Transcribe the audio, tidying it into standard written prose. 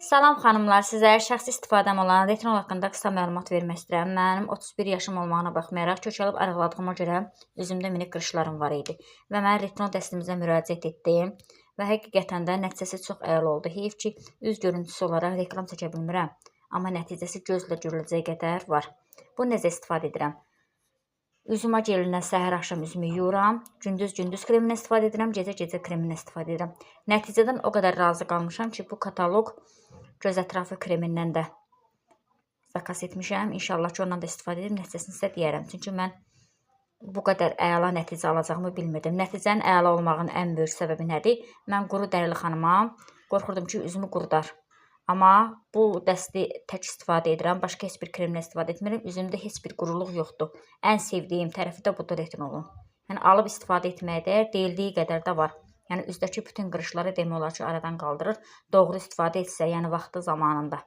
Salam xanımlar, sizlərə şəxsi istifadəm olan retinol haqqında qısa məlumat vermək istəyirəm. Mənim 31 yaşım olmağına baxmayaraq kökəlib arıqladığıma görə üzümdə minik qırışlarım var idi və mən retinol dəstimizə müraciət etdim və həqiqətən də nəticəsi çox əla oldu. Heyf ki, üz görüntüsü olaraq reklam çəkə bilmirəm, amma nəticəsi gözlə görüləcək qədər var. Bu necə istifadə edirəm? Üzüm gelindən səhər axşam üzümü yuyuram, gündüz kremindən istifadə edirəm, gecə kremindən istifadə edirəm. Nəticədən o qədər razı qalmışam ki, bu kataloq göz ətrafı kremindən də zakas etmişəm. İnşallah ki, ondan da istifadə edib nəticəsini sizə deyərəm. Çünki mən bu qədər əla nəticə alacağımı bilmirdim. Nəticənin əla olmağının ən böyük səbəbi nədir? Mən quru dərili xanımam, qorxurdum ki, üzümü qurudar. Amma bu dəsti tək istifadə edirəm. Başqa heç bir kremlə istifadə etmirəm. Üzümdə heç bir quruluq yoxdur. Ən sevdiyim tərəfi də budur retinolun. Yəni alıb istifadə etməyə dəyər, deyildiyi qədər də var. Yəni üzdəki bütün qırışları demək olar ki, aradan qaldırır. Doğru istifadə etsə, yəni vaxtı zamanında.